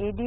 AD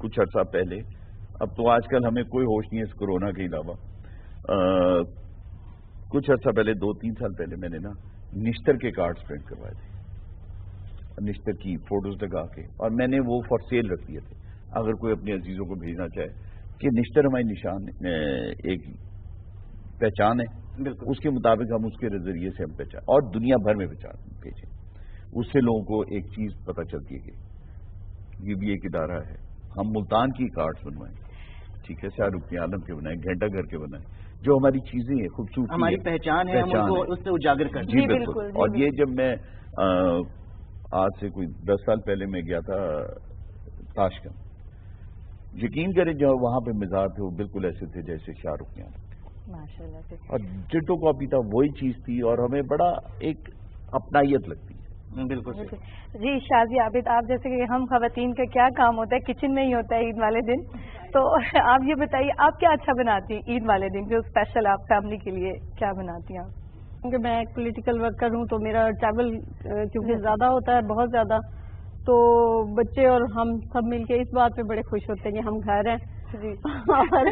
کچھ عرصہ پہلے، اب تو آج کل ہمیں کوئی ہوش نہیں ہے اس کورونا کے علاوہ، کچھ عرصہ پہلے 2-3 سال پہلے میں نے نا نشتر کے کارڈز پرنٹ کروائے تھے، نشتر کی فوٹوز لگا کے، اور میں نے وہ فار سیل رکھ دیے تھے اگر کوئی اپنے عزیزوں کو بھیجنا چاہے کہ نشتر ہماری نشان ایک پہچان ہے، اس کے مطابق ہم اس کے ذریعے سے ہم پہچان اور دنیا بھر میں بھیجیں، اس سے لوگوں کو ایک چیز پتہ چلتی ہے کہ یہ بھی ایک ادارہ ہے۔ ہم ملتان کی کارڈز بنوائیں، ٹھیک ہے، شاہ رخ عالم کے بنائیں، گھنٹہ گھر کے بنائیں، جو ہماری چیزیں ہیں، خوبصورتی ہماری پہچان ہے، ہم ان کو اس سے اجاگر کرتے ہیں۔ جی بالکل۔ اور یہ جب میں آج سے کوئی 10 سال پہلے میں گیا تھا تاشکند، یقین کریں جو وہاں پہ مزار تھے وہ بالکل ایسے تھے جیسے شاہ رخ عالم تھے، ماشاءاللہ سے، اور ڈٹو کاپی تھا، وہی چیز تھی، اور ہمیں بڑا ایک اپنائیت لگتی ہے۔ بالکل جی شازیہ عابد، آپ جیسے کہ ہم خواتین کا کیا کام ہوتا ہے، کچن میں ہی ہوتا ہے عید والے دن، تو آپ یہ بتائیے آپ کیا اچھا بناتی ہیں عید والے دن، جو اسپیشل آپ فیملی کے لیے کیا بناتی ہیں آپ؟ کیونکہ میں ایک پولیٹیکل ورکر ہوں تو میرا ٹریول کیونکہ زیادہ ہوتا ہے، بہت زیادہ، تو بچے اور ہم سب مل کے اس بات پہ بڑے خوش ہوتے ہیں کہ ہم گھر ہیں اور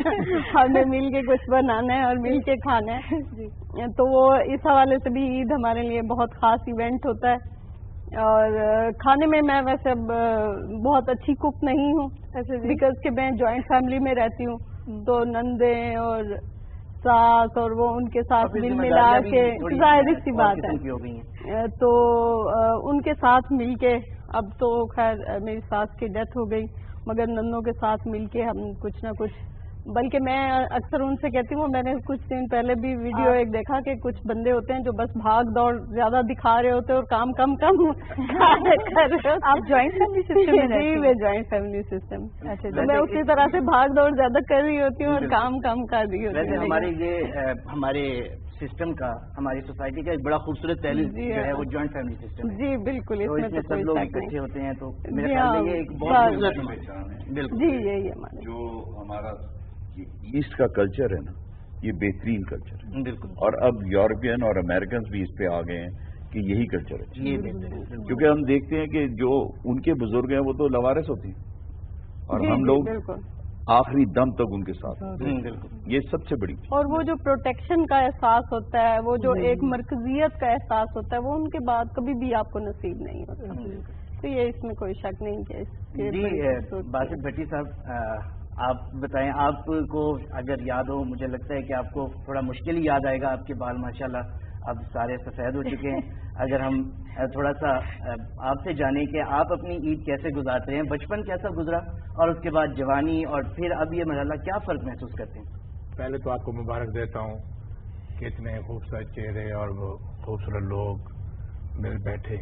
ہمیں مل کے کچھ بنانا ہے اور مل کے کھانا ہے، تو وہ اس حوالے سے بھی عید ہمارے لیے بہت خاص ایونٹ ہوتا ہے۔ اور کھانے میں ویسے اب بہت اچھی کک نہیں ہوں، بیکاز کہ میں جوائنٹ فیملی میں رہتی ہوں، تو نندیں اور ساس اور وہ ان کے ساتھ مل ملا کے ظاہر سی بات ہے، تو ان کے ساتھ مل کے، اب تو خیر میری ساس کی ڈیتھ ہو گئی، مگر ننوں کے ساتھ مل کے ہم کچھ نہ کچھ، بلکہ میں اکثر ان سے کہتی ہوں، میں نے کچھ دن پہلے بھی ویڈیو ایک دیکھا کہ کچھ بندے ہوتے ہیں جو بس بھاگ دوڑ زیادہ دکھا رہے ہوتے ہیں اور کام کم کر رہے ہوتے۔ آپ جوائنٹ فیملی سسٹم میں؟ جی میں جوائنٹ فیملی سسٹم، تو میں اسی طرح سے بھاگ دوڑ زیادہ کر رہی ہوتی ہوں اور کام کم کر رہی ہوتی ہوں۔ ہمارے یہ ہمارے سسٹم کا، ہماری سوسائٹی کا ایک بڑا خوبصورت پہلو جو ہے وہ جوائنٹ فیملی سسٹم ہے۔ جی بالکل، اس میں تو سب لوگ اکٹھے ہوتے ہیں، تو میرے خیال میں یہ ایک بہت خوبصورت پہچان ہے۔ بالکل جی، یہی ہمارا جو ہمارا ایسٹ کا کلچر ہے نا، یہ بہترین کلچر ہے، بالکل، اور اب یورپین اور امریکنز بھی اس پہ آ گئے ہیں کہ یہی کلچر ہے، کیونکہ ہم دیکھتے ہیں کہ جو ان کے بزرگ ہیں وہ تو لوارث ہوتے ہیں اور ہم لوگ آخری دم تک ان کے ساتھ، یہ سب سے بڑی چیز۔ اور وہ جو پروٹیکشن کا احساس ہوتا ہے، وہ جو ایک مرکزیت کا احساس ہوتا ہے، وہ ان کے بعد کبھی بھی آپ کو نصیب نہیں ہوتا، تو یہ اس میں کوئی شک نہیں کہ جی باسط بھٹی صاحب، آپ بتائیں، آپ کو اگر یاد ہو، مجھے لگتا ہے کہ آپ کو تھوڑا مشکل ہی یاد آئے گا، آپ کے بال ماشاءاللہ اب سارے سفید ہو چکے ہیں، اگر ہم تھوڑا سا آپ سے جانیں کہ آپ اپنی عید کیسے گزارتے ہیں، بچپن کیسا گزرا اور اس کے بعد جوانی اور پھر اب یہ مرحلہ، کیا فرق محسوس کرتے ہیں؟ پہلے تو آپ کو مبارک دیتا ہوں کہ اتنے خوبصورت چہرے اور وہ خوبصورت لوگ مل بیٹھے۔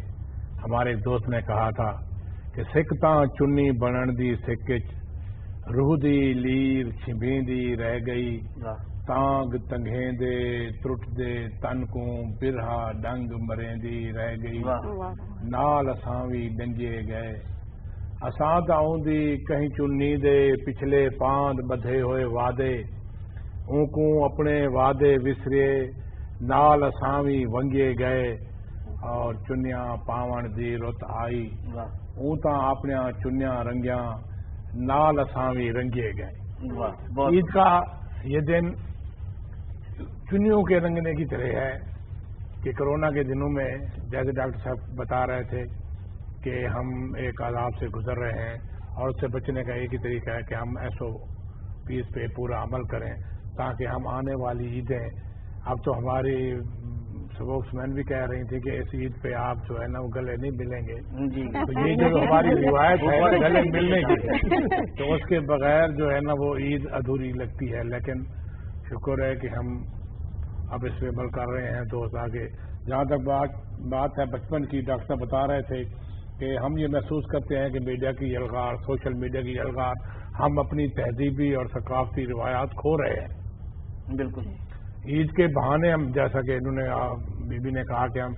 ہمارے ایک دوست نے کہا تھا کہ سکھتاں چنی بنن دی سکچ، روح دی لیر چھبیندی رہ گئی، تانگ تنگیں دے ترٹ دے تن کو برہا ڈنگ مریندی رہ گئی، نال اساں وی ڈنجے گئے، اساں تا اوندی کہیں چنی دے پچھلے پاند بدھے ہوئے وعدے، اون کو اپنے وعدے وسرے، نال اساں وی ونگے گئے، اور چنیاں پاون دی رت آئی، اون تا اپنے چنیاں رنگیاں، نال اساں وی رنگے گئے۔ عید کا یہ دن چنیوں کے رنگنے کی طرح ہے کہ کرونا کے دنوں میں جیسے ڈاکٹر صاحب بتا رہے تھے کہ ہم ایک عذاب سے گزر رہے ہیں، اور اس سے بچنے کا ایک ہی طریقہ ہے کہ ہم SOPs پہ پورا عمل کریں تاکہ ہم آنے والی عیدیں، اب تو ہماری سپوکس مین بھی کہہ رہی تھی کہ اس عید پہ آپ جو ہے نا وہ گلے نہیں ملیں گے، تو یہ جو ہماری روایت ہے گلے ملنے کی، تو اس کے بغیر جو ہے نا وہ عید ادھوری لگتی ہے، لیکن شکر ہے کہ ہم اب اس پہ عمل کر رہے ہیں۔ تو آگے جہاں تک بات ہے بچپن کی، ڈاکٹر صاحب بتا رہے تھے کہ ہم یہ محسوس کرتے ہیں کہ میڈیا کی یلغار، سوشل میڈیا کی یلغار، ہم اپنی تہذیبی اور ثقافتی روایات کھو رہے ہیں۔ بالکل، عید کے بہانے ہم، جیسا کہ انہوں نے بی بی نے کہا کہ ہم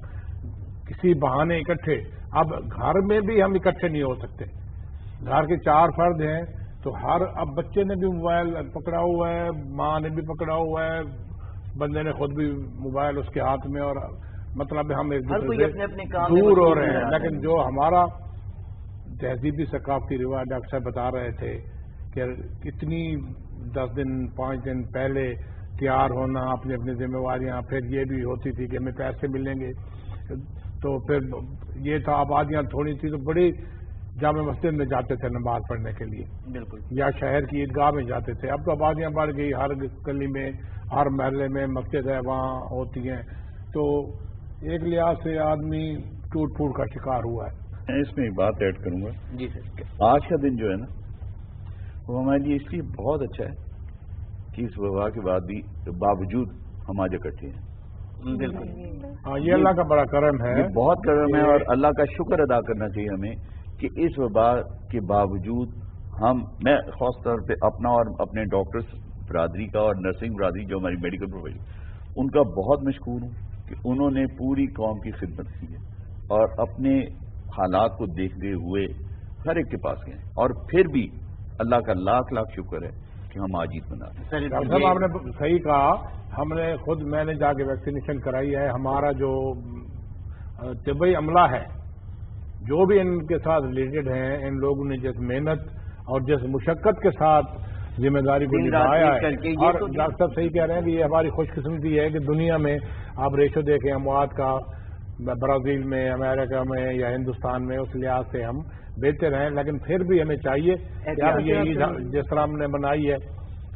کسی بہانے اکٹھے، اب گھر میں بھی ہم اکٹھے نہیں ہو سکتے، گھر کے 4 فرد ہیں تو اب بچے نے بھی موبائل پکڑا ہوا ہے، ماں نے بھی پکڑا ہوا ہے، بندے نے خود بھی موبائل اس کے ہاتھ میں، اور مطلب ہم ایک دوسرے سے دور ہو رہے ہیں، لیکن جو ہمارا تہذیبی ثقافتی روایت ڈاکٹر صاحب بتا رہے تھے کہ کتنی 10 دن 5 دن پہلے تیار ہونا، اپنی اپنی ذمہ پھر یہ بھی ہوتی تھی کہ ہمیں پیسے ملیں گے، تو پھر یہ تھا آبادیاں تھوڑی تھی تو بڑی جامع مسجد میں جاتے تھے نماز پڑھنے کے لیے، بالکل، یا شہر کی عیدگاہ میں جاتے تھے. اب تو آبادیاں بڑھ گئی، ہر گلی میں ہر محلے میں مسجد ہے، وہاں ہوتی ہیں، تو ایک لحاظ سے آدمی ٹوٹ پھوٹ کا شکار ہوا ہے. میں اس میں ایک بات ایڈ کروں گا. جی سر. آج کا دن جو ہے نا وہ ہمارے لیے اس لیے بہت اچھا ہے کہ اس وبا کے باوجود ہم آج اکٹھے ہیں. بالکل، ہاں، یہ اللہ کا بڑا کرم ہے، یہ بہت کرم ہے، اور اللہ کا شکر ادا کرنا چاہیے ہمیں کہ اس وبا کے باوجود میں خاص طور پہ اپنا اور اپنے ڈاکٹرز برادری کا اور نرسنگ برادری جو ہماری میڈیکل پروفیشن ان کا بہت مشکور ہوں کہ انہوں نے پوری قوم کی خدمت کی ہے اور اپنے حالات کو دیکھتے ہوئے ہر ایک کے پاس گئے، اور پھر بھی اللہ کا لاکھ لاکھ شکر ہے کہ ہم آج عید منا رہے ہیں. ڈاکٹر صاحب آپ نے صحیح کہا، میں نے جا کے ویکسینیشن کرائی ہے. ہمارا جو طبی عملہ ہے جو بھی ان کے ساتھ ریلیٹڈ ہیں، ان لوگوں نے جس محنت اور جس مشقت کے ساتھ ذمہ داری کو نبھایا ہے، اور ڈاکٹر صاحب صحیح کہہ رہے ہیں کہ یہ ہماری خوش قسمتی ہے کہ دنیا میں آپ ریشو دیکھیں اموات کا، برازیل میں، امریکہ میں یا ہندوستان میں، اس لحاظ سے ہم بہتر ہیں، لیکن پھر بھی ہمیں چاہیے کہ اب یہ عید جس طرح ہم نے منائی ہے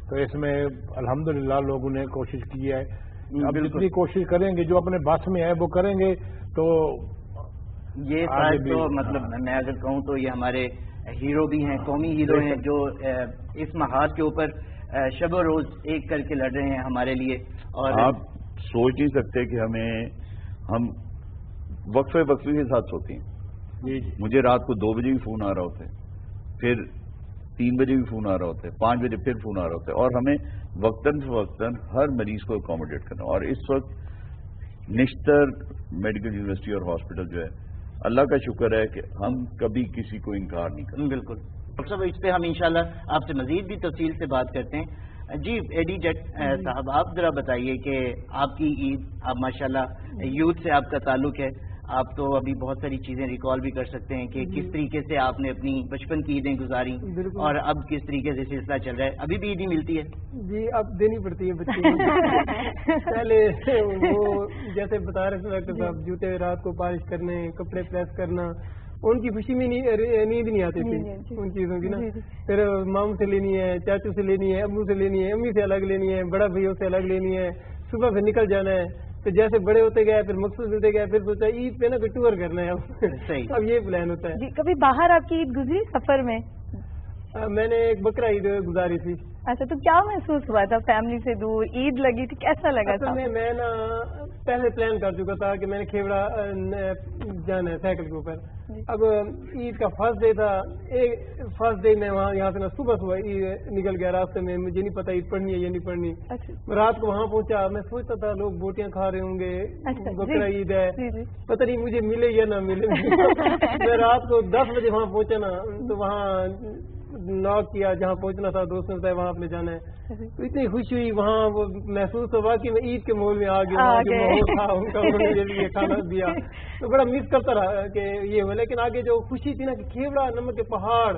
تو اس میں الحمدللہ لوگوں نے کوشش کی ہے. اب جتنی کوشش کریں گے جو اپنے بس میں ہے وہ کریں گے تو یہ تو مطلب میں اگر کہوں تو یہ ہمارے ہیرو بھی ہیں، قومی ہیرو ہیں، جو اس محاذ کے اوپر شب و روز ایک کر کے لڑ رہے ہیں ہمارے لیے. اور آپ سوچ نہیں سکتے کہ ہم وقفے کے ساتھ سوتے ہیں. مجھے رات کو 2 بجے بھی فون آ رہا ہوتا ہے، پھر 3 بجے بھی فون آ رہا ہوتا ہے، 5 بجے پھر فون آ رہا ہوتا ہے، اور ہمیں وقتاً ہر مریض کو اکوموڈیٹ کرنا. اور اس وقت نشتر میڈیکل یونیورسٹی اور ہاسپٹل جو ہے، اللہ کا شکر ہے کہ ہم کبھی کسی کو انکار نہیں کرتے. بالکل ڈاکٹر صاحب، اس پہ ہم انشاءاللہ آپ سے مزید بھی تفصیل سے بات کرتے ہیں. جی ایڈی جٹ صاحب، آپ ذرا بتائیے کہ آپ کی عید، آپ ماشاءاللہ یوتھ سے آپ کا تعلق ہے، آپ تو ابھی بہت ساری چیزیں ریکال بھی کر سکتے ہیں کہ کس طریقے سے آپ نے اپنی بچپن کی عیدیں گزاری اور اب کس طریقے سے سلسلہ چل رہا ہے. ابھی بھی عیدیں ملتی ہے؟ جی اب دینی پڑتی ہے بچوں کو. پہلے وہ جیسے بتا رہے تھے ڈاکٹر صاحب، جوتے رات کو پالش کرنے، کپڑے پریس کرنا، ان کی خوشی میں نیند نہیں آتی تھی ان چیزوں کی نا. پھر ماموں سے لینی ہے، چاچو سے لینی ہے، ابو سے لینی ہے، امی سے الگ لینی ہے، بڑا بھائیوں سے الگ لینی ہے، صبح پھر نکل جانا ہے. تو جیسے بڑے ہوتے گئے پھر مقصود ملتے گئے، پھر سوچا عید پہ نا کوئی ٹور کرنا ہے. اب یہ پلان ہوتا ہے. کبھی باہر آپ کی عید گزری سفر میں؟ میں نے ایک بکرا عید گزاری تھی. اچھا، تو کیا محسوس ہوا تھا؟ فیملی سے دور عید لگی تھی، کیسا لگا تھا؟ میں نا پہلے پلان کر چکا تھا کہ میں نے کھیوڑا جانا ہے سائیکل کے اوپر. اب عید کا فرسٹ ڈے تھا. فرسٹ ڈے میں وہاں یہاں سے صبح عید نکل گیا راستے میں، مجھے نہیں پتا عید پڑھنی ہے یا نہیں پڑھنی. رات کو وہاں پہنچا، میں سوچتا تھا لوگ بوٹیاں کھا رہے ہوں گے، بکرا عید ہے، پتہ نہیں مجھے ملے یا نہ ملے. میں رات کو 10 بجے وہاں پہنچا نا، تو وہاں ناک کیا جہاں پہنچنا تھا، دوستوں نے وہاں اپنے جانا ہے. تو اتنی خوشی ہوئی وہاں، وہ محسوس ہوا کہ میں عید کے ماحول میں آ گیا. وہاں جو ماحول تھا ان کا، انہوں نے میرے لیے کھانا دیا، تو بڑا مس کرتا رہا کہ یہ ہوا. لیکن آگے جو خوشی تھی نا کہ کھیوڑا، نمک کے پہاڑ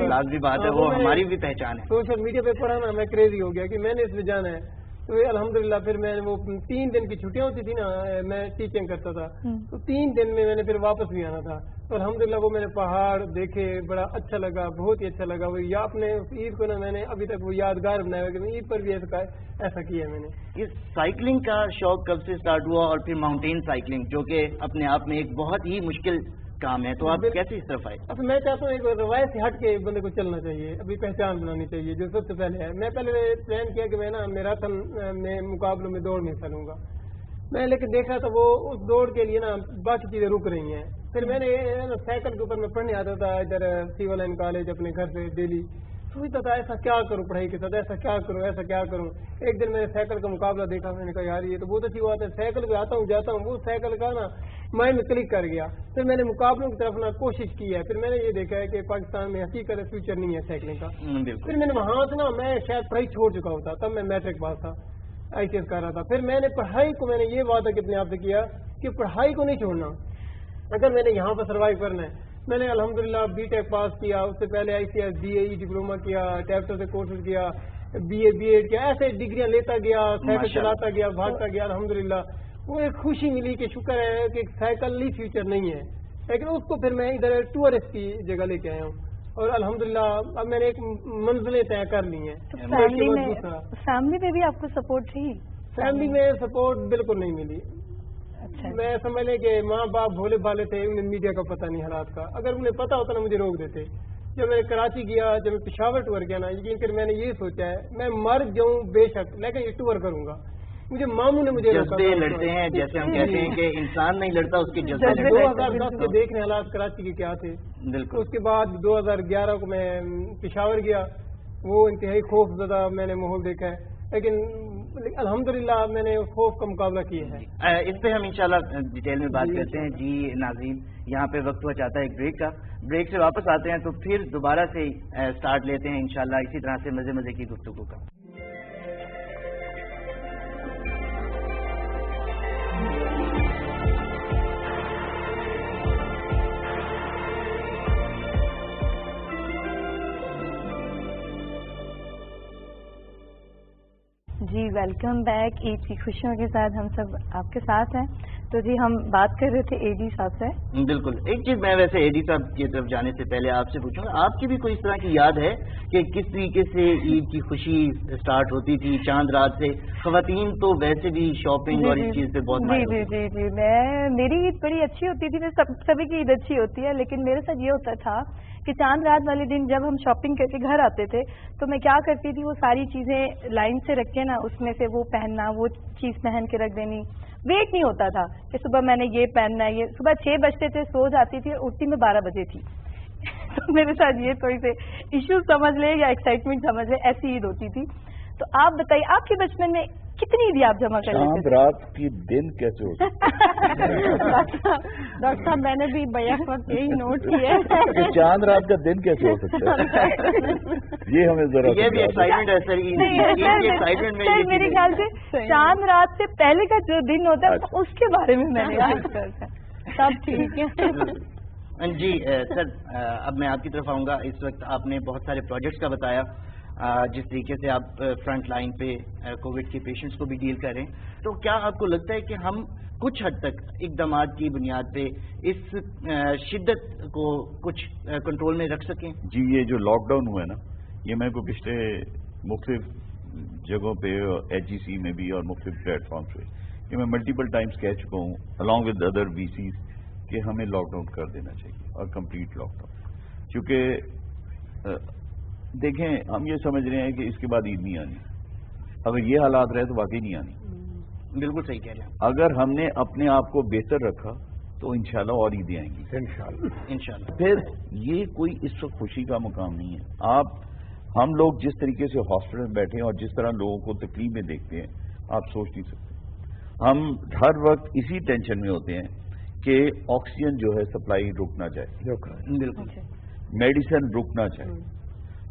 لازمی بات ہے، وہ ہماری بھی پہچان ہے. سوشل میڈیا پہ پڑھا نا، میں کریزی ہو گیا کہ میں نے اس میں جانا ہے. تو الحمدللہ پھر میں وہ 3 دن کی چھٹیاں ہوتی تھی نا، میں ٹیچنگ کرتا تھا، تو 3 دن میں نے پھر واپس بھی آنا تھا. تو الحمدللہ وہ میں نے پہاڑ دیکھے، بڑا اچھا لگا، بہت ہی اچھا لگا. وہ یا اپنے عید کو نا میں نے ابھی تک وہ یادگار بنایا کہ میں عید پر بھی ایسا کیا میں نے. اس سائیکلنگ کا شوق کب سے سٹارٹ ہوا، اور پھر ماؤنٹین سائیکلنگ جو کہ اپنے آپ میں ایک بہت ہی مشکل کام ہے، تو آپ کیسے اس طرف آئے؟ اب میں چاہتا ہوں ایک روایت سے ہٹ کے بندے کو چلنا چاہیے، ابھی پہچان بنانی چاہیے جو سب سے پہلے ہے. میں پہلے پلان کیا کہ میں نا میراتھن میں مقابلوں میں دوڑ میں حصہ لوں گا. میں لیکن دیکھا تو وہ اس دوڑ کے لیے نا باقی چیزیں رک رہی ہیں. پھر میں نے سائیکل کے اوپر میں پڑھنے آتا تھا ادھر سیول لائن کالج اپنے گھر سے ڈیلی. سوچتا تھا ایسا کیا کروں پڑھائی کے ساتھ، ایسا کیا کروں، ایسا کیا کروں. ایک دن میں نے سائیکل کا مقابلہ دیکھا، میں نے کہا یار یہ تو بہت اچھی بات ہے، سائیکل پہ آتا ہوں جاتا ہوں. وہ سائیکل کا نا مائنڈ میں کلک کر گیا. پھر میں نے مقابلوں کی طرف نا کوشش کی ہے. پھر میں نے یہ دیکھا ہے کہ پاکستان میں حقیقت فیوچر نہیں ہے سائیکلنگ کا. پھر میں نے وہاں سے نا میں شاید پڑھائی چھوڑ چکا ہوتا، تب میں میٹرک پاس تھا، آئی سی ایس کر رہا تھا. پھر میں نے پڑھائی کو یہ وعدہ اپنے آپ سے کیا کہ پڑھائی کو نہیں چھوڑنا. اگر میں نے یہاں پر سروائیو کرنا ہے میں نے الحمدللہ بی ٹیک پاس کیا، اس سے پہلے ICS DAE ڈپلوما کیا، ٹیپٹر سے کورسز کیا، BA BEd کیا، ایسے ڈگریاں لیتا گیا، سائیکل چلاتا گیا، بھاگتا گیا. الحمدللہ وہ ایک خوشی ملی کہ شکر ہے کہ سائیکل ہی فیوچر نہیں ہے، لیکن اس کو پھر میں ادھر ٹورسٹ کی جگہ لے کے آیا ہوں اور الحمدللہ اب میں نے ایک منزلیں طے کر لی ہیں. فیملی میں بھی آپ کو سپورٹ رہی؟ فیملی میں سپورٹ بالکل نہیں ملی. میں سمجھ لیں کہ ماں باپ بھولے بھالے تھے، انہیں میڈیا کا پتہ نہیں حالات کا. اگر انہیں پتا ہوتا نا مجھے روک دیتے. جب میں کراچی گیا، جب میں پشاور ٹور گیا نا، یقین کر میں نے یہ سوچا ہے میں مر جاؤں بے شک لیکن یہ ٹور کروں گا. مجھے ماموں نے مجھے جذبے لڑتے ہیں، جیسے ہم کہتے ہیں کہ انسان نہیں لڑتا، اس کے جذبے. 2010 کے دیکھنے حالات کراچی کے کیا تھے. بالکل. اس کے بعد 2011 کو میں پشاور گیا، وہ انتہائی خوف زدہ میں نے ماحول دیکھا ہے، لیکن الحمدللہ میں نے اس خوف کا مقابلہ کیا ہے. اس پہ ہم انشاءاللہ ڈیٹیل میں بات کرتے ہیں. جی ناظرین، یہاں پہ وقت ہوا چاہتا ہے ایک بریک کا. بریک سے واپس آتے ہیں تو پھر دوبارہ سے سٹارٹ لیتے ہیں انشاءاللہ اسی طرح سے مزے کی گفتگو کا. جی ویلکم بیک. عید کی خوشیوں کے ساتھ ہم سب آپ کے ساتھ ہیں. تو جی ہم بات کر رہے تھے AD صاحب سے. بالکل. ایک چیز میں ویسے AD صاحب کی طرف جانے سے پہلے آپ سے پوچھوں گا، آپ کی بھی کوئی اس طرح کی یاد ہے کہ کس طریقے سے عید کی خوشی سٹارٹ ہوتی تھی چاند رات سے؟ خواتین تو ویسے بھی شاپنگ اور اس چیز پہ بہت جی میری عید بڑی اچھی ہوتی تھی. سبھی کی عید اچھی ہوتی ہے، لیکن میرے ساتھ یہ ہوتا تھا کہ چاند رات والے دن جب ہم شاپنگ کر کے گھر آتے تھے تو میں کیا کرتی تھی، وہ ساری چیزیں لائن سے رکھ کے نا، اس میں سے وہ پہننا، وہ چیز پہن کے رکھ دینی. ویٹ نہیں ہوتا تھا کہ صبح میں نے یہ پہننا ہے. یہ صبح 6 بجتے تھے، سو جاتی تھی اور اٹھتی میں 12 بجے تھی. تو میرے ساتھ یہ تھوڑی سے ایشو سمجھ لے یا ایکسائٹمنٹ سمجھ لے، ایسی عید ہوتی تھی. تو آپ بتائیے آپ کے بچپن میں کتنی عیدیں آپ جمع کر لیتے تھے؟ رات کی دن کیسے ہوتے؟ ڈاکٹر صاحب میں نے بھی بیک وقت یہی نوٹ کیا ہے. چاند رات کا دن کیسے ہو سکتا ہے؟ یہ ہمیں ضرورت یہ بھی ایکسائٹمنٹ ہے سر. میرے خیال سے چاند رات سے پہلے کا جو دن ہوتا ہے اس کے بارے میں میں نے سب ٹھیک ہے. جی سر، اب میں آپ کی طرف آؤں گا. اس وقت آپ نے بہت سارے پروجیکٹس کا بتایا، جس طریقے سے آپ فرنٹ لائن پہ کووڈ کے پیشنٹس کو بھی ڈیل کر رہے ہیں. تو کیا آپ کو لگتا ہے کہ ہم کچھ حد تک اقدامات کی بنیاد پہ اس شدت کو کچھ کنٹرول میں رکھ سکیں؟ جی یہ جو لاک ڈاؤن ہوا ہے نا، یہ میں کو پچھلے مختلف جگہوں پہ HEC میں بھی اور مختلف پلیٹ فارمس پہ یہ میں ملٹیپل ٹائمز کہہ چکا ہوں along with ادر VCs کہ ہمیں لاک ڈاؤن کر دینا چاہیے اور کمپلیٹ لاک ڈاؤن. کیونکہ دیکھیں ہم یہ سمجھ رہے ہیں کہ اس کے بعد عید نہیں آنی. اگر یہ حالات رہے تو واقعی نہیں آنی. بالکل صحیح کہہ رہے ہیں. اگر ہم نے اپنے آپ کو بہتر رکھا تو انشاءاللہ اور عیدیں آئیں گی انشاءاللہ. پھر یہ کوئی اس وقت خوشی کا مقام نہیں ہے. ہم لوگ جس طریقے سے ہاسپٹل میں بیٹھے ہیں اور جس طرح لوگوں کو تکلیف میں دیکھتے ہیں آپ سوچ نہیں سکتے. ہم ہر وقت اسی ٹینشن میں ہوتے ہیں کہ آکسیجن جو ہے سپلائی رکنا چاہیے، بالکل میڈیسن رکنا چاہیے،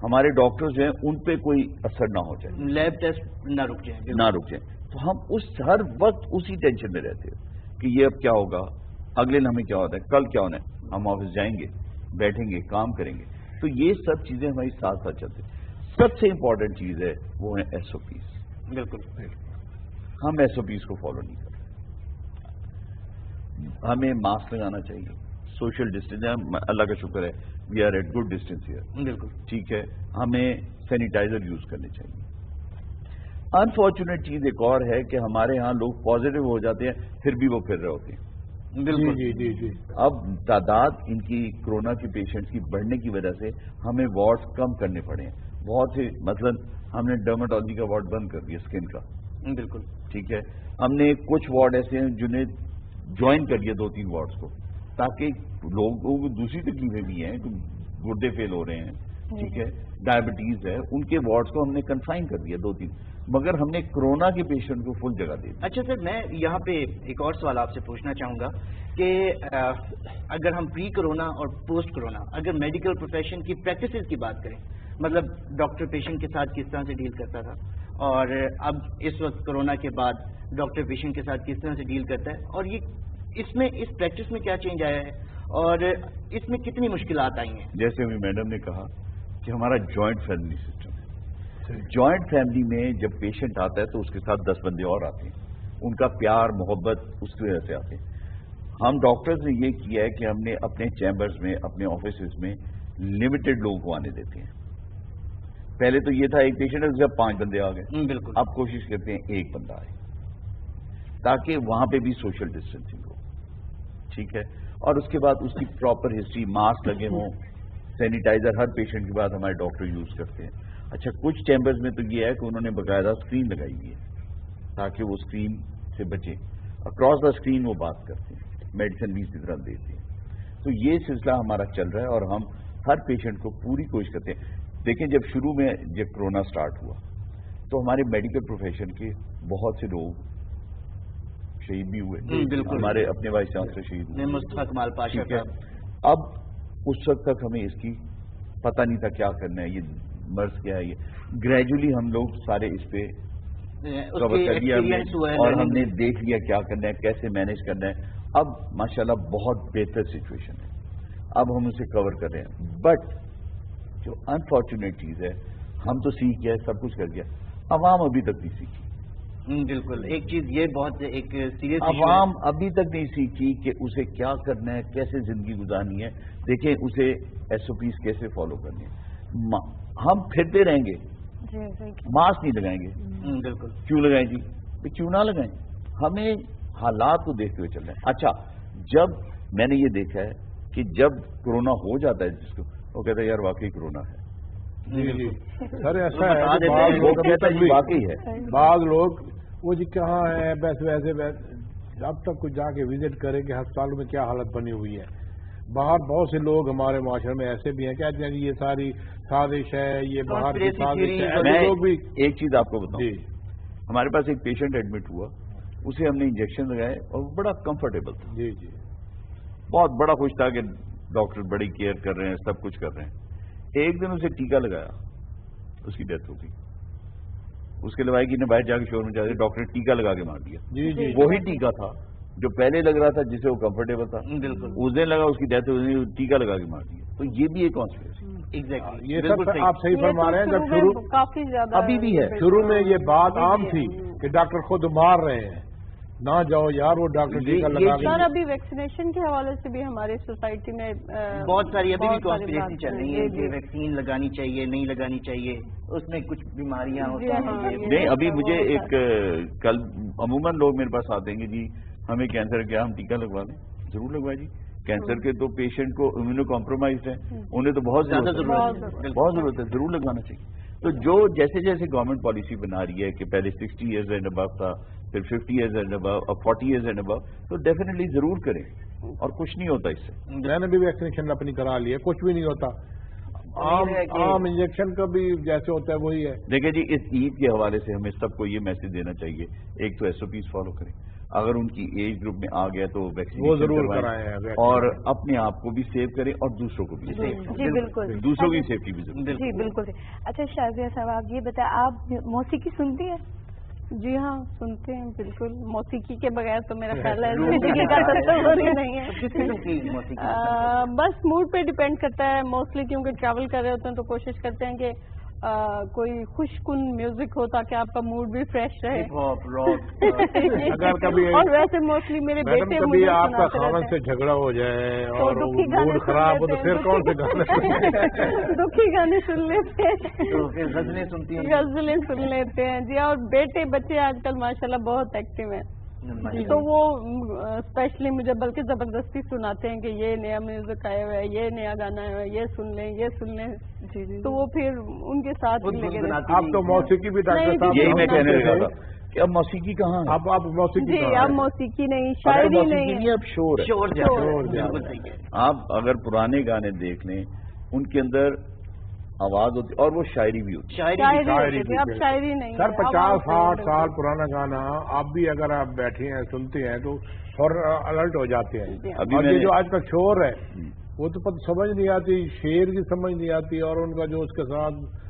ہمارے ڈاکٹرز ہیں ان پہ کوئی اثر نہ ہو جائے، لیب ٹیسٹ نہ رک جائیں. تو ہم ہر وقت اسی ٹینشن میں رہتے ہیں کہ یہ اب کیا ہوگا، اگلے لمحے کیا ہوتا ہے، کل کیا ہونا ہے. ہم آفس جائیں گے، بیٹھیں گے، کام کریں گے. تو یہ سب چیزیں ہماری ساتھ ساتھ چلتے ہیں. سب سے امپورٹنٹ چیز ہے وہ ہے SOPs. بالکل ہم SOPs کو فالو نہیں کرتے. ہمیں ماسک لگانا چاہیے، سوشل ڈسٹینس، اللہ کا شکر ہے we are at good distance here. بالکل ٹھیک ہے. ہمیں سینیٹائزر یوز کرنے چاہیے. انفارچونیٹ چیز ایک اور ہے کہ ہمارے ہاں لوگ پازیٹیو ہو جاتے ہیں پھر بھی وہ پھر رہے ہوتے ہیں. بالکل جی. اب تعداد ان کی کورونا کی پیشنٹس کی بڑھنے کی وجہ سے ہمیں وارڈز کم کرنے پڑے ہیں. بہت سے مثلا ہم نے ڈرماٹولوجی کا وارڈ بند کر دیا، اسکن کا. بالکل ٹھیک ہے. ہم نے کچھ وارڈ ایسے ہیں جنہیں جوائن کر دیا 2-3 وارڈز کو، تاکہ لوگوں کو دوسری تکلیفیں بھی ہیں، گردے فیل ہو رہے ہیں، ٹھیک ہے، ڈائبٹیز ہے، ان کے وارڈز کو ہم نے کنفائن کر دیا 2-3، مگر ہم نے کورونا کے پیشنٹ کو فل جگہ دے دی. اچھا سر، میں یہاں پہ ایک اور سوال آپ سے پوچھنا چاہوں گا کہ اگر ہم پری کورونا اور پوسٹ کورونا اگر میڈیکل پروفیشن کی پریکٹسز کی بات کریں، مطلب ڈاکٹر پیشنٹ کے ساتھ کس طرح سے ڈیل کرتا تھا اور اب اس وقت کورونا کے بعد ڈاکٹر پیشنٹ کے ساتھ کس طرح سے ڈیل کرتا ہے، اور یہ اس میں اس پریکٹس میں کیا چینج آیا ہے اور اس میں کتنی مشکلات آئی ہیں؟ جیسے ابھی میڈم نے کہا کہ ہمارا جوائنٹ فیملی سسٹم ہے. جوائنٹ فیملی میں جب پیشنٹ آتا ہے تو اس کے ساتھ 10 بندے اور آتے ہیں, ان کا پیار محبت اس کی وجہ سے آتے ہیں. ہم ڈاکٹرز نے یہ کیا ہے کہ ہم نے اپنے چیمبرز میں اپنے آفیسز میں لمیٹڈ لوگوں کو آنے دیتے ہیں. پہلے تو یہ تھا ایک پیشنٹ ہے جب 5 بندے آ گئے, بالکل. اب کوشش کرتے ہیں ایک بندہ آئے تاکہ وہاں پہ بھی سوشل ڈسٹینسنگ ہو. ٹھیک ہے, اور اس کے بعد اس کی پراپر ہسٹری, ماسک لگے ہوں, سینیٹائزر ہر پیشنٹ کے بعد ہمارے ڈاکٹر یوز کرتے ہیں. اچھا, کچھ چیمبرز میں تو یہ ہے کہ انہوں نے باقاعدہ اسکرین لگائی ہوئی ہے تاکہ وہ اسکرین سے بچیں. اکراس دا اسکرین وہ بات کرتے ہیں, میڈیسن بھی اسی طرح دیتے ہیں. تو یہ سلسلہ ہمارا چل رہا ہے اور ہم ہر پیشنٹ کو پوری کوشش کرتے ہیں. دیکھیں, جب شروع میں جب کرونا سٹارٹ ہوا تو ہمارے میڈیکل پروفیشن کے بہت سے لوگ شہید بھی ہوئے. بالکل, ہمارے اپنے وائس چانسلر شہید ہوئے, مصطفیٰ کمال پاشا کا. اب اس وقت تک ہمیں اس کی پتہ نہیں تھا کیا کرنا ہے, یہ مرض کیا ہے. یہ گریجولی ہم لوگ سارے اس پہ کور کر لیا ہم نے اور ہم نے دیکھ لیا کیا کرنا ہے, کیسے مینیج کرنا ہے. اب ماشاءاللہ بہت بہتر سچویشن ہے, اب ہم اسے کور کر رہے ہیں. بٹ جو انفارچونیٹ چیز ہے, ہم تو سیکھ گئے, سب کچھ کر گیا, عوام ابھی تک نہیں سیکھی. بالکل, ایک چیز یہ بہت ایک سیریس عوام ابھی تک نہیں سیکھی کہ اسے کیا کرنا ہے, کیسے زندگی گزارنی ہے. دیکھیں, اسے ایس او پیز کیسے فالو کرنی ہے. ہم پھرتے رہیں گے, ماسک نہیں لگائیں گے. بالکل, کیوں لگائیں جی؟ کیوں نہ لگائیں؟ ہمیں حالات کو دیکھتے ہوئے چل رہے ہیں. اچھا, جب میں نے یہ دیکھا ہے کہ جب کورونا ہو جاتا ہے جس کو, وہ کہتا ہے یار واقعی کورونا ہے. جی سر, ایسا ہے واقعی ہے. بعض لوگ وہ جی کہاں ہے, ویسے اب تک کچھ جا کے وزٹ کریں کہ ہسپتالوں میں کیا حالت بنی ہوئی ہے. باہر بہت سے لوگ ہمارے معاشرے میں ایسے بھی ہیں کہتے ہیں جی یہ ساری سازش ہے, یہ باہر کی سازش ہے. میں لوگ بھی ایک چیز آپ کو بتاؤں, ہمارے پاس ایک پیشنٹ ایڈمٹ ہوا, اسے ہم نے انجیکشن لگائے اور بڑا کمفرٹیبل تھا. جی, بہت بڑا خوش تھا کہ ڈاکٹر بڑی کیئر کر رہے ہیں, سب کچھ کر رہے ہیں. ایک دن اسے ٹیکا لگایا, اس کی ڈیتھ ہو گئی. اس کے لوائی کی نے باہر جا کے شور میں جا کے ڈاکٹر نے ٹیکا لگا کے مار دیا. وہی ٹیکا تھا جو پہلے لگ رہا تھا جسے وہ کمفرٹیبل تھا. بالکل, اس دن لگا, اس کی ڈیتھ ہو گئی, ٹیکا لگا کے مار دیا. تو یہ بھی ایک کانسپریسی. ایگزیکٹلی, یہ سب آپ صحیح فرما رہے ہیں. جب شروع کافی زیادہ ابھی بھی ہے, شروع میں یہ بات عام تھی کہ ڈاکٹر خود مار رہے ہیں, نہ جاؤ یار وہ ڈاکٹر ٹیکا لگا کے. سر, ابھی ویکسینیشن کے حوالے سے بھی ہماری سوسائٹی میں بہت ساری ابھی بھی کانسپریسی چل رہی ہے کہ ویکسین لگانی چاہیے نہیں لگانی چاہیے, اس میں کچھ بیماریاں ہوتی ہیں. نہیں, ابھی مجھے ایک کل عموماً لوگ میرے پاس آتے ہیں کہ جی ہمیں کینسر ہے, کیا ہم ٹیکا لگوا دیں؟ ضرور لگوائے جی. کینسر کے تو پیشنٹ کو امیونو کمپرومائزڈ ہیں, انہیں تو بہت زیادہ ضرورت ہے, ضرور لگوانا چاہیے. تو جو جیسے جیسے گورنمنٹ پالیسی بنا رہی ہے کہ پہلے 60 ایئرز اینڈ ابو تھا, پھر 50 ایئرز اینڈ ابو, اب 40 ایئرز اینڈ ابو, تو ڈیفینیٹلی ضرور کریں, اور کچھ نہیں ہوتا اس سے. میں نے بھی ویکسینیشن اپنی کرا لی ہے, کچھ بھی نہیں ہوتا. عام انجیکشن کا بھی جیسے ہوتا ہے وہی ہے. دیکھیں جی, اس عید کے حوالے سے ہمیں سب کو یہ میسج دینا چاہیے, ایک تو ایس او پیز فالو کریں, اگر ان کی ایج گروپ میں آ گیا تو ویکسینیشن ضرور کرائیں, اور اپنے آپ کو بھی سیو کریں اور دوسروں کو بھی سیو کریں. جی بالکل, دوسروں کی سیفٹی بھی ضروری. جی بالکل. اچھا شازیہ صاحب, آپ یہ بتائیں, آپ موسیقی سنتی ہیں؟ جی ہاں, سنتے ہیں بالکل. موسیقی کے بغیر تو میرا خیال ہے زندگی کا تصور ہی نہیں ہے. بس موڈ پہ ڈیپینڈ کرتا ہے موسٹلی, کیونکہ ٹریول کر رہے ہوتے ہیں تو کوشش کرتے ہیں کہ کوئی خوش کن میوزک ہو تاکہ آپ کا موڈ بھی فریش رہے. اگر کبھی اور ویسے موسٹلی میرے بیٹے کبھی آپ کا خاوند سے جھگڑا ہو جائے اور موڈ خراب ہو تو پھر کون سے گانے دکھی گانے سن لیتے ہیں, غزلیں سنتی ہیں, غزلیں سن لیتے ہیں. جی, اور بیٹے بچے آج کل ماشاءاللہ بہت ایکٹیو ہیں, تو وہ اسپیشلی مجھے بلکہ زبردستی سناتے ہیں کہ یہ نیا میوزک آیا ہوا ہے, یہ نیا گانا آیا ہوا ہے, یہ سن لیں, یہ سن لیں. تو وہ پھر ان کے ساتھ لگے رہتے. آپ تو موسیقی بھی ڈاکٹر صاحب, یہی میں کہنے لگا تھا کہ اب موسیقی کہاں, آپ موسیقی, جی اب موسیقی نہیں, شاعری نہیں, اب شور. آپ اگر پرانے گانے دیکھ لیں, ان کے اندر آواز ہوتی اور وہ شاعری بھی ہوتی. اب شاعری نہیں. سر 50-60 سال پرانا گانا اب بھی اگر آپ بیٹھے ہیں سنتے ہیں تو فوراً الرٹ ہو جاتے ہیں. اور یہ جو آج کا شور ہے وہ تو پتہ سمجھ نہیں آتی, شعر کی سمجھ نہیں آتی, اور ان کا جو اس کے ساتھ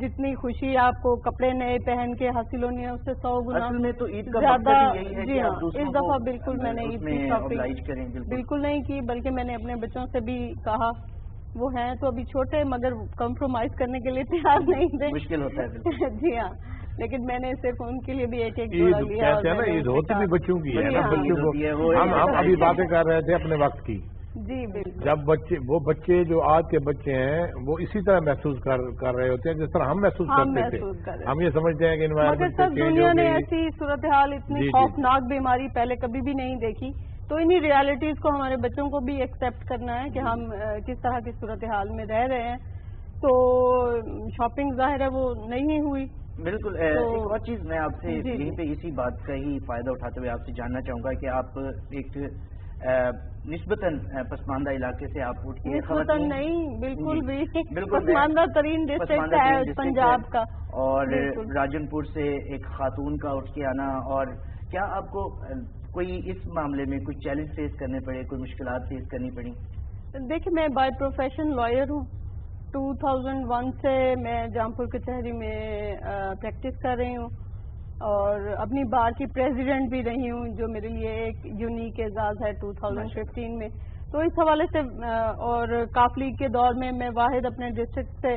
جتنی خوشی آپ کو کپڑے نئے پہن کے حاصل ہونی ہے اس سے 100 گنا اصل میں تو عید کا زیادہ. مقصد یہی ہے جی کہ ہاں آپ دوسروں اس دفعہ کو بالکل میں نے عید اس میں کی oblige شاپنگ کریں. بالکل نہیں کی، بلکہ میں نے اپنے بچوں سے بھی کہا، وہ ہیں تو ابھی چھوٹے مگر کمپرومائز کرنے کے لیے تیار نہیں تھے. مشکل ہوتا ہے. جی ہاں، لیکن میں نے صرف ان کے لیے بھی ایک عید جوڑا لیا. کہتے ہیں نا عید ہوتی بھی بچوں کی ہے نا، ہاں. بچوں کو ہم ابھی باتیں کر رہے تھے اپنے وقت کی. جی بالکل. جب وہ بچے جو آج کے بچے ہیں وہ اسی طرح محسوس کر رہے ہوتے ہیں جس طرح ہم محسوس کرتے تھے. ہم یہ سمجھتے ہیں کہ مگر سب دنیا نے ایسی صورتحال اتنی خوفناک بیماری پہلے کبھی بھی نہیں دیکھی، تو انہی ریالٹیز کو ہمارے بچوں کو بھی ایکسپٹ کرنا ہے کہ ہم کس طرح کی صورتحال میں رہ رہے ہیں. تو شاپنگ ظاہر ہے وہ نہیں ہوئی. بالکل. ایک اور چیز میں آپ سے یہیں پہ اسی بات کا ہی فائدہ اٹھاتے ہوئے آپ سے جاننا چاہوں گا کہ آپ ایک نسبتاً پسماندہ علاقے سے آپ اٹھ کے نسبتاً نہیں، بالکل بھی پسماندہ ترین ڈسٹرکٹ ہے پنجاب کا، اور راجن پور سے ایک خاتون کا اٹھ کے آنا. اور کیا آپ کو کوئی اس معاملے میں کوئی چیلنج فیس کرنے پڑے، کوئی مشکلات فیس کرنی پڑی؟ دیکھیں میں بائی پروفیشن لائر ہوں. 2001 سے میں جامپور کچہری میں پریکٹس کر رہی ہوں اور اپنی بار کی پریزیڈنٹ بھی رہی ہوں، جو میرے لیے ایک یونیک اعزاز ہے 2015 میں. تو اس حوالے سے اور قافلی کے دور میں میں واحد اپنے ڈسٹرکٹ سے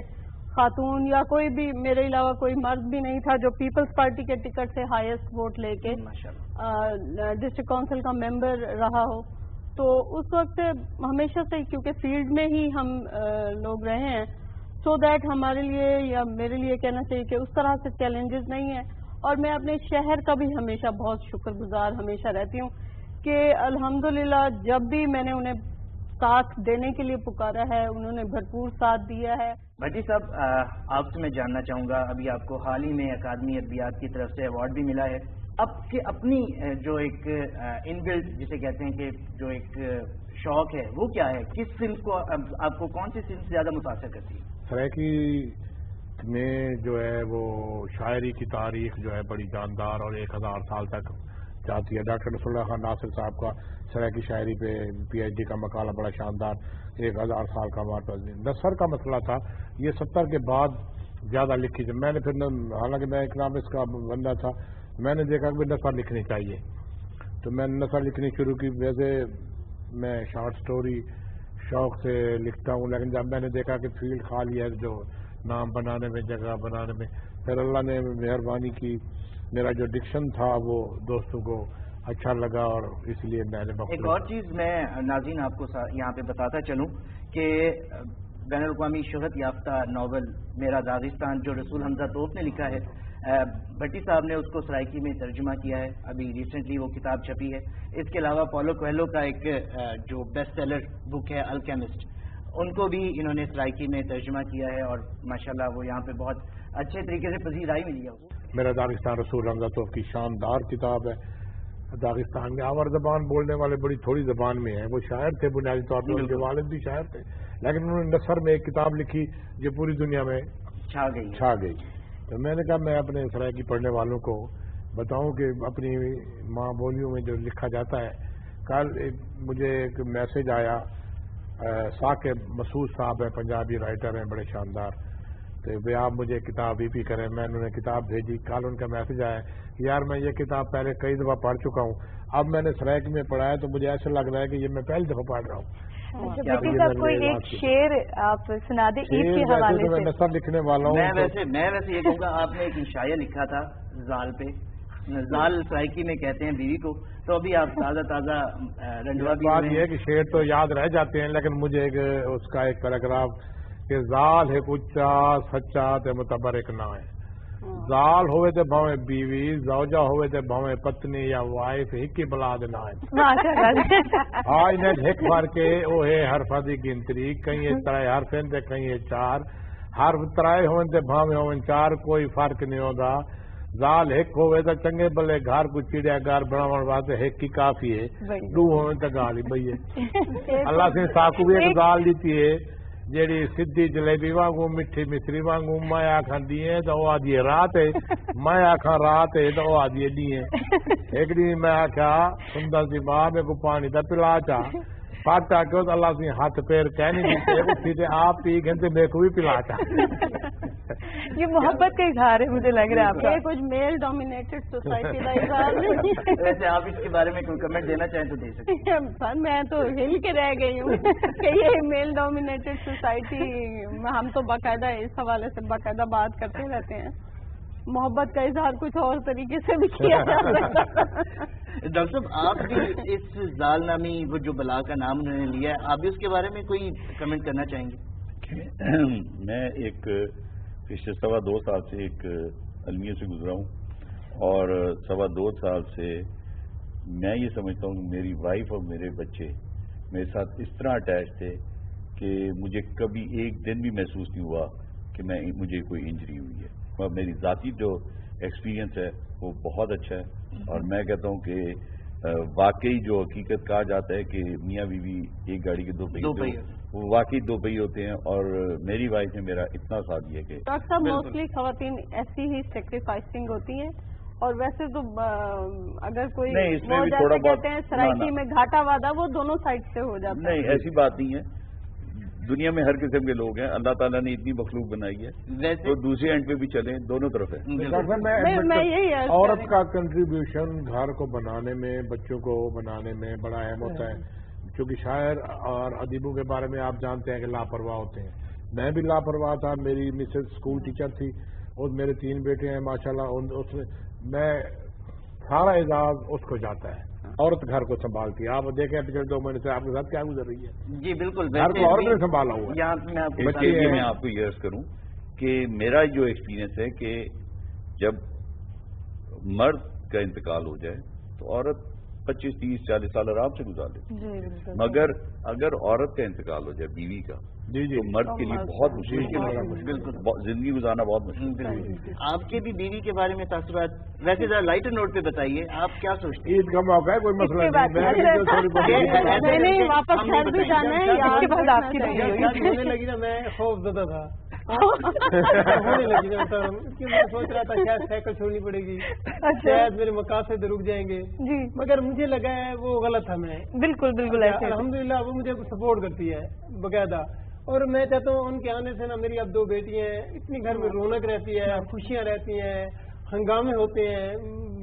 خاتون یا کوئی بھی میرے علاوہ کوئی مرد بھی نہیں تھا جو پیپلز پارٹی کے ٹکٹ سے ہائیسٹ ووٹ لے کے ڈسٹرکٹ کونسل کا ممبر رہا ہو. تو اس وقت ہمیشہ سے کیونکہ فیلڈ میں ہی ہم لوگ رہے ہیں، سو دیٹ ہمارے لیے یا میرے لیے کہنا چاہیے کہ اس طرح سے چیلنجز نہیں ہیں. اور میں اپنے شہر کا بھی ہمیشہ بہت شکر گزار ہمیشہ رہتی ہوں کہ الحمدللہ جب بھی میں نے انہیں ساتھ دینے کے لیے پکارا ہے انہوں نے بھرپور ساتھ دیا ہے. بھٹی صاحب، آپ سے میں جاننا چاہوں گا، ابھی آپ کو حال ہی میں اکادمی ادبیات کی طرف سے ایوارڈ بھی ملا ہے. اب کہ اپنی جو ایک انبلڈ جسے کہتے ہیں کہ جو ایک شوق ہے وہ کیا ہے؟ کس صنف کو آپ کو کون سی صنف زیادہ متاثر کرتی ہے؟ سرائکی میں جو ہے وہ شاعری کی تاریخ جو ہے بڑی جاندار اور 1000 سال تک جاتی ہے. ڈاکٹر رسول اللہ خان ناصر صاحب کا سرائکی شاعری پہ PhD کا مقالہ بڑا شاندار، 1000 سال کا ہمارے پاس. نثر کا مسئلہ تھا یہ 70 کے بعد زیادہ لکھی تھی. میں نے پھر حالانکہ میں اکنامکس کا بندہ تھا، میں نے دیکھا کہ نثر لکھنی چاہیے تو میں نے نثر لکھنی شروع کی. ویسے میں شارٹ سٹوری شوق سے لکھتا ہوں، لیکن جب میں نے دیکھا کہ فیلڈ خالی ہے جو نام بنانے میں، جگہ بنانے میں، پھر اللہ نے مہربانی کی، میرا جو ڈکشن تھا وہ دوستوں کو اچھا لگا اور اس لیے میں نے ایک اور چیز میں ناظرین آپ کو یہاں پہ بتاتا چلوں کہ بین الاقوامی شہرت یافتہ ناول میرا داغستان جو رسول حمزہ توپ نے لکھا ہے، بھٹی صاحب نے اس کو سرائکی میں ترجمہ کیا ہے. ابھی ریسنٹلی وہ کتاب چھپی ہے. اس کے علاوہ پولو کویلو کا ایک جو بیسٹ سیلر بک ہے الکیمسٹ، ان کو بھی انہوں نے سرائکی میں ترجمہ کیا ہے اور ماشاءاللہ وہ یہاں پہ بہت اچھے طریقے سے پذیرائی ملی ہے. میرا داغستان رسول حمزہ توپ کی شاندار کتاب ہے. داغستان میں آور زبان بولنے والے بڑی تھوڑی زبان میں ہیں. وہ شاعر تھے بنیادی طور پر، ان کے والد بھی شاعر تھے، لیکن انہوں نے نثر میں ایک کتاب لکھی جو پوری دنیا میں چھا گئی. تو میں نے کہا میں اپنے سرائکی پڑھنے والوں کو بتاؤں کہ اپنی ماں بولیوں میں جو لکھا جاتا ہے. کل مجھے ایک میسج آیا، ثاقب مسعود صاحب ہیں، پنجابی رائٹر ہیں بڑے شاندار، تو آپ مجھے کتاب بھی کریں. میں نے انہیں کتاب بھیجی. کل ان کا میسج آیا کہ یار میں یہ کتاب پہلے کئی دفعہ پڑھ چکا ہوں، اب میں نے سرائکی میں پڑھا ہے تو مجھے ایسا لگ رہا ہے کہ یہ میں پہلی دفعہ پڑھ رہا ہوں. بھٹی صاحب کوئی ایک شعر آپ سنا دیں عید کے حوالے سے. میں سب لکھنے والا ہوں. میں ویسے یہ کہوں گا، آپ نے ایک انشائیہ لکھا تھا زال پہ، زال سرائکی میں کہتے ہیں بیوی کو، تو ابھی آپ تازہ رنجوا بھی بات یہ ہے کہ شعر تو یاد رہ جاتے ہیں، لیکن مجھے اس کا ایک پیراگراف کہ زال ہے کچا سچا تے متبر ایک نہ ہے. زال ہوئے تے بھاویں بیوی، زوجہ ہوئے تے بھاویں پتنی یا وائف، ہکی بلا دے نہ ہے. آج نے ہک بھر کے او ہے حرفاں دی گنتری، کہیں ترائے حرفیں تے کہیں 4 حرف ترائے ہوئے تے بھاویں ہوئے 4، کوئی فرق نہیں ہوندا. زال ہک ہوئے تے چنگے بلے گھر کو چڑیا گھر بناون واسطے ہک ہی کافی ہے، 2 ہوئے تے گال ہی بئی ہے. اللہ سے ساکو بھی ایک زال دیتی ہے جیڑی سدھی جلیبی وانگو میٹھی مصری وانگو، میں آکھاں دیئے تو وہ آدھی رات ہے، میں آکھاں رات ہے تو وہ آدھی دیئے. ایک دن میں آکھا سندر سی ماں میں کو پانی دا پلا چا پاٹ آ کے اللہ سے ہاتھ پیر کہہ نہیں دیتے، اٹھی تے آپ پی گھنٹے میں کو بھی پلا چا. یہ محبت کا اظہار ہے مجھے لگ رہا ہے آپ کا. یہ کچھ میل ڈومینیٹڈ سوسائٹی کا اظہار نہیں. ویسے آپ اس کے بارے میں کوئی کمنٹ دینا چاہیں تو دے سکتے ہیں. سر میں تو ہل کے رہ گئی ہوں کہ یہ میل ڈومینیٹڈ سوسائٹی, ہم تو باقاعدہ اس حوالے سے باقاعدہ بات کرتے رہتے ہیں. محبت کا اظہار کچھ اور طریقے سے بھی کیا جا سکتا. ڈاکٹر صاحب آپ بھی اس زال نامی وہ جو بلا کا نام انہوں نے لیا ہے, آپ بھی اس کے بارے میں کوئی کمنٹ کرنا چاہیں گے؟ میں ایک پچھلے 2.25 سال سے ایک المیہ سے گزرا ہوں, اور 2.25 سال سے میں یہ سمجھتا ہوں کہ میری وائف اور میرے بچے میرے ساتھ اس طرح اٹیچ تھے کہ مجھے کبھی ایک دن بھی محسوس نہیں ہوا کہ مجھے کوئی انجری ہوئی ہے. اور میری ذاتی جو ایکسپیرینس ہے وہ بہت اچھا ہے, اور میں کہتا ہوں کہ واقعی جو حقیقت کہا جاتا ہے کہ میاں بیوی ایک گاڑی کے 2 پہیے وہ واقعی 2 پہیے ہوتے ہیں, اور میری وائف نے میرا اتنا ساتھ دیا کہ ڈاکٹر صاحب موسٹلی خواتین ایسی ہی سیکریفائسنگ ہوتی ہیں, اور ویسے تو اگر کوئی وہ جیسے کہتے ہیں سرائکی میں گھاٹا وعدہ وہ دونوں سائڈ سے ہو جاتا ہے. نہیں, ایسی بات نہیں ہے. دنیا میں ہر قسم کے لوگ ہیں, اللہ تعالیٰ نے اتنی مخلوق بنائی ہے, تو دوسرے اینڈ پہ بھی چلیں, دونوں طرف ہے. عورت کا کنٹریبیوشن گھر کو بنانے میں, بچوں کو بنانے میں بڑا اہم ہوتا ہے, کیونکہ شاعر اور ادیبوں کے بارے میں آپ جانتے ہیں کہ لاپرواہ ہوتے ہیں. میں بھی لاپرواہ تھا, میری مسز اسکول ٹیچر تھی, اور میرے 3 بیٹے ہیں ماشاءاللہ, اس میں سارا اعزاز اس کو جاتا ہے. عورت گھر کو سنبھالتی ہے. آپ دیکھیں پچھلے 2 مہینے سے آپ کے ساتھ کیا گزر رہی ہے. جی بالکل, گھر کو عورت نے سنبھالا ہوا ہے. میں آپ کو یہ عرض کروں کہ میرا جو ایکسپیرینس ہے کہ جب مرد کا انتقال ہو جائے تو عورت 25, 30, 40 سال آرام سے گزار لیتی, مگر اگر عورت کا انتقال ہو جائے بیوی کا تو مرد کے لیے بہت مشکل, بالکل زندگی گزارنا بہت مشکل. آپ کے بھی بیوی کے بارے میں تاثرات ویسے ذرا لائٹر نوٹ پہ بتائیے, آپ کیا سوچتے ہیں؟ عید کا موقع ہے, کوئی مسئلہ نہیں, واپس گھر بھی جانا ہے. اس کے بعد آپ کی ہونے لگی نا, میں خوف زدہ تھا ہونے لگی نا, میں سوچ رہا تھا شاید سائیکل چھوڑنی پڑے گی, شاید میرے مقاصد رک جائیں گے, مگر مجھے لگا ہے وہ غلط تھا. میں بالکل الحمدللہ وہ مجھے سپورٹ کرتی ہے باقاعدہ, اور میں چاہتا ہوں ان کے آنے سے نا میری اب 2 بیٹی ہیں, اتنی گھر میں رونق رہتی ہے, خوشیاں رہتی ہیں, ہنگامے ہوتے ہیں,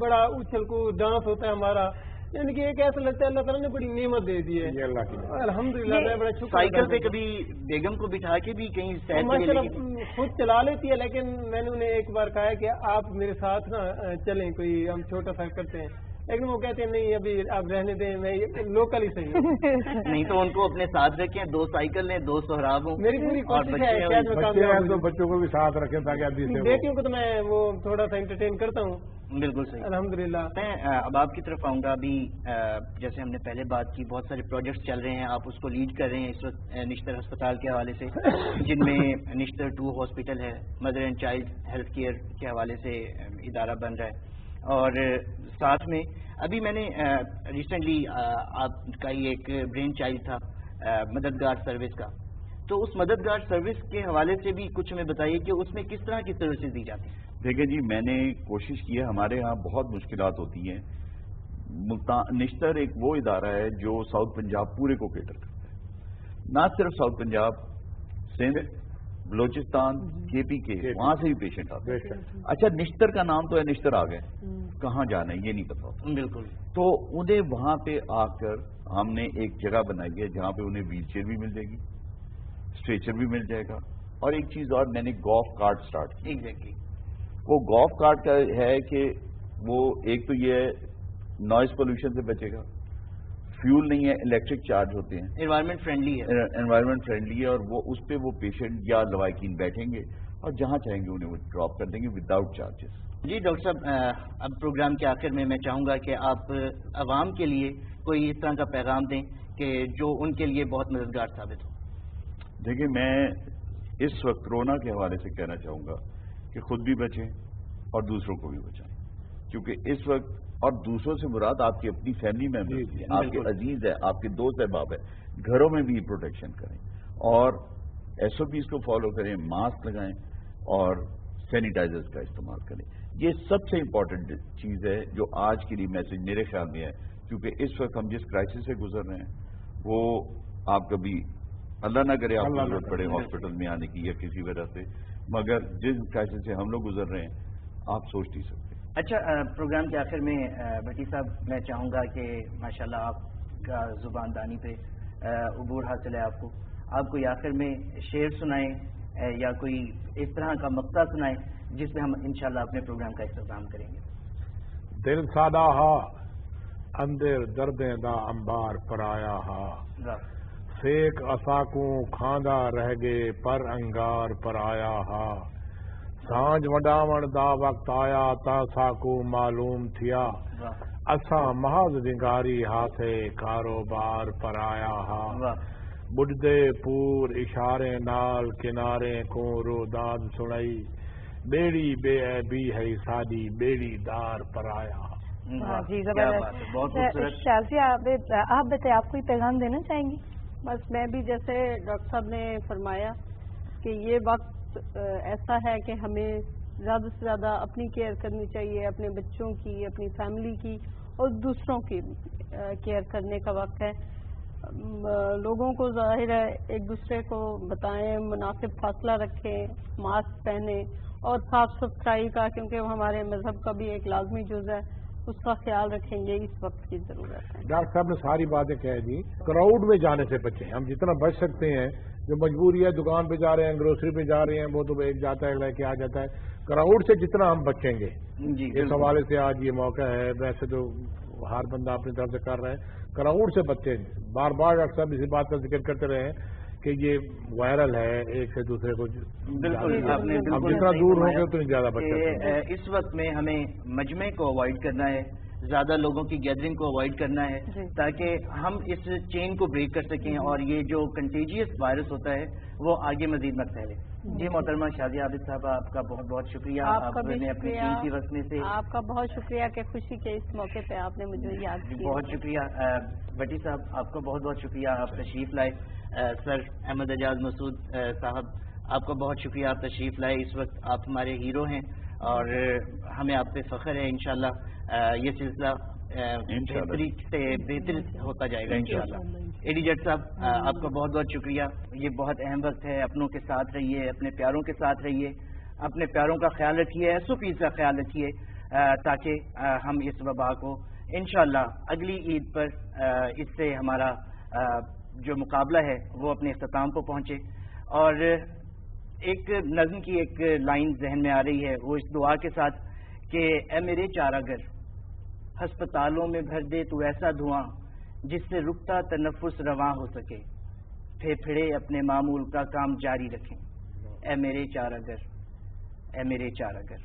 بڑا اچھل کو ڈانس ہوتا ہے ہمارا, یعنی کہ ایک ایسا لگتا ہے اللہ تعالیٰ نے بڑی نعمت دے دی ہے الحمدللہ. میں بڑا شکر. سائیکل پہ کبھی بیگم کو بٹھا کے بھی کہیں خود چلا لیتی ہے, لیکن میں نے انہیں ایک بار کہا ہے کہ آپ میرے ساتھ نا چلیں, کوئی ہم چھوٹا سا کرتے ہیں, لیکن وہ کہتے ہیں نہیں ابھی آپ رہنے دیں, میں لوکل ہی صحیح ہوں. نہیں تو ان کو اپنے ساتھ رکھیں, 2 سائیکل لیں, 2 سہراب ہوں. میری پوری کوشش ہے بچوں کو بھی ساتھ رکھیں تاکہ بیٹیوں کو تو میں وہ تھوڑا سا انٹرٹین کرتا ہوں. بالکل صحیح, الحمدللہ. میں اب آپ کی طرف آؤں گا. ابھی جیسے ہم نے پہلے بات کی, بہت سارے پروجیکٹس چل رہے ہیں, آپ اس کو لیڈ کر رہے ہیں اس وقت نشتر ہسپتال کے حوالے سے, جن میں نشتر 2 ہاسپٹل ہے, mother and child health care کے حوالے سے ادارہ بن رہا ہے, اور ساتھ میں ابھی میں نے ریسنٹلی آپ کا یہ ایک برین چائلڈ تھا مددگار سروس کا, تو اس مددگار سروس کے حوالے سے بھی کچھ ہمیں بتائیے کہ اس میں کس طرح کی سروسز دی جاتی ہیں. دیکھیں جی, میں نے کوشش کی ہے, ہمارے ہاں بہت مشکلات ہوتی ہیں. نشتر ایک وہ ادارہ ہے جو ساؤتھ پنجاب پورے کو کیٹر کرتا ہے, نہ صرف ساؤتھ پنجاب, سندھ, بلوچستان, KP کے, وہاں سے بھی پیشنٹ آتے ہیں. اچھا, نشتر کا نام تو ہے, نشتر آ گئے, کہاں جانا ہے یہ نہیں پتا ہوتا. بالکل. تو انہیں وہاں پہ آ کر ہم نے ایک جگہ بنائی ہے جہاں پہ انہیں ویل چیئر بھی مل جائے گی, اسٹریچر بھی مل جائے گا, اور ایک چیز اور, میں نے گولف کارٹ اسٹارٹ کی. ایگزیکٹلی. وہ گولف کارٹ کا ہے کہ وہ ایک تو یہ نوائز پولوشن سے بچے گا, فیول نہیں ہے, الیکٹرک چارج ہوتے ہیں, انوائرمنٹ فرینڈلی ہے, انوائرمنٹ فرینڈلی ہے, اور وہ اس پہ وہ پیشنٹ یا لوائکین بیٹھیں گے اور جہاں چاہیں گے انہیں وہ ڈراپ کر دیں گے وداؤٹ چارجز. جی ڈاکٹر صاحب, اب پروگرام کے آخر میں چاہوں گا کہ آپ عوام کے لیے کوئی اس طرح کا پیغام دیں کہ جو ان کے لیے بہت مددگار ثابت ہو. دیکھیں, میں اس وقت کورونا کے حوالے سے کہنا چاہوں گا کہ خود بھی بچیں اور دوسروں کو بھی بچائیں, کیونکہ اس وقت, اور دوسروں سے مراد آپ کی اپنی فیملی ممبرز ہیں, آپ کے عزیز ہے, آپ کے دوست احباب ہے, گھروں میں بھی پروٹیکشن کریں اور SOPs کو فالو کریں, ماسک لگائیں اور سینیٹائزرز کا استعمال کریں. یہ سب سے امپورٹنٹ چیز ہے جو آج کے لیے میسج میرے خیال میں ہے, کیونکہ اس وقت ہم جس کرائسس سے گزر رہے ہیں وہ آپ کبھی اللہ نہ کرے آپ کو ضرورت پڑے ہاسپٹل میں آنے کی یا کسی وجہ سے، مگر جن کرائسس سے ہم لوگ گزر رہے ہیں آپ سوچ نہیں سکتے۔ اچھا، پروگرام کے آخر میں بھٹی صاحب میں چاہوں گا کہ ماشاءاللہ آپ کا زبان دانی پہ عبور حاصل ہے، آپ کوئی آخر میں شعر سنائیں یا کوئی اس طرح کا مقطع سنائیں جس میں ہم انشاءاللہ اپنے پروگرام کا اختتام کریں گے۔ دل سادہ ہا اندر دردیں دا انبار پر آیا ہا، سیک اساکوں کھاندا رہ گئے پر انگار پر آیا ہا، سانج وڈاون دا وقت آیا تا ساکو معلوم تھیا، اساں محض نگاری ہاتھے کاروبار پر آیا ہا، بڈدے پور اشارے نال کنارے کو رو داد سنائی، بیڑی بے عیبی ہے سادی بیڑی دار پر آیا۔ جی زبردست۔ شازیہ آپ بتائیں، آپ کوئی پیغام دینا چاہیں گی؟ بس میں بھی جیسے ڈاکٹر صاحب نے فرمایا کہ یہ وقت ایسا ہے کہ ہمیں زیادہ سے زیادہ اپنی کیئر کرنی چاہیے، اپنے بچوں کی، اپنی فیملی کی اور دوسروں کی کیئر کرنے کا وقت ہے۔ لوگوں کو ظاہر ہے ایک دوسرے کو بتائیں، مناسب فاصلہ رکھیں، ماسک پہنیں اور صاف صفائی کا، کیونکہ وہ ہمارے مذہب کا بھی ایک لازمی جز ہے، اس کا خیال رکھیں گے، اس وقت کی ضرورت ہے۔ ڈاکٹر صاحب نے ساری باتیں کہہ دی۔ کراؤڈ میں جانے سے بچیں، ہم جتنا بچ سکتے ہیں، جو مجبوری ہے دکان پہ جا رہے ہیں، گروسری پہ جا رہے ہیں، وہ تو ایک جاتا ہے لے کے آ جاتا ہے، کراؤڈ سے جتنا ہم بچیں گے اس حوالے سے آج یہ موقع ہے۔ ویسے تو ہر بندہ اپنی طرف سے کر رہے ہیں، کراؤڈ سے بچیں۔ بار بار ڈاکٹر صاحب اسی بات کا ذکر کرتے رہے ہیں کہ یہ وائرل ہے، ایک سے دوسرے کو ہم جتنا دور ہوں گے اتنی زیادہ بچ سکتے ہیں۔ اس وقت میں ہمیں مجمع کو اوائڈ کرنا ہے، زیادہ لوگوں کی گیدرنگ کو اوائڈ کرنا ہے تاکہ ہم اس چین کو بریک کر سکیں اور یہ جو کنٹیجیس وائرس ہوتا ہے وہ آگے مزید مت پھیلے۔ جی محترمہ شازیہ عابد صاحبہ، آپ کا بہت بہت شکریہ، آپ نے اپنے قیمتی وقت میں سے آپ کا بہت شکریہ کہ خوشی کے اس موقع پہ آپ نے مجھے یاد کیا۔ بہت شکریہ بھٹی صاحب، آپ کا بہت بہت شکریہ، آپ تشریف لائے۔ سر احمد اعجاز مسعود صاحب، آپ کا بہت شکریہ، آپ تشریف لائے۔ اس وقت آپ ہمارے ہیرو ہیں اور ہمیں آپ پہ فخر ہے۔ انشاءاللہ یہ سلسلہ بہتری سے بہتر ہوتا جائے گا انشاءاللہ۔ ایڈی جٹ صاحب، آپ کا بہت بہت شکریہ۔ یہ بہت اہم وقت ہے، اپنوں کے ساتھ رہیے، اپنے پیاروں کے ساتھ رہیے، اپنے پیاروں کا خیال رکھیے، SOPs کا خیال رکھیے تاکہ ہم اس وبا کو انشاءاللہ اگلی عید پر اس سے ہمارا جو مقابلہ ہے وہ اپنے اختتام کو پہنچے۔ اور ایک نظم کی ایک لائن ذہن میں آ رہی ہے، وہ اس دعا کے ساتھ کہ اے میرے چارہ گر، ہسپتالوں میں بھر دے تو ایسا دھواں جس سے رکتا تنفس رواں ہو سکے، پھیپھڑے اپنے معمول کا کام جاری رکھیں، اے میرے چارہ گر، اے میرے چارہ گر۔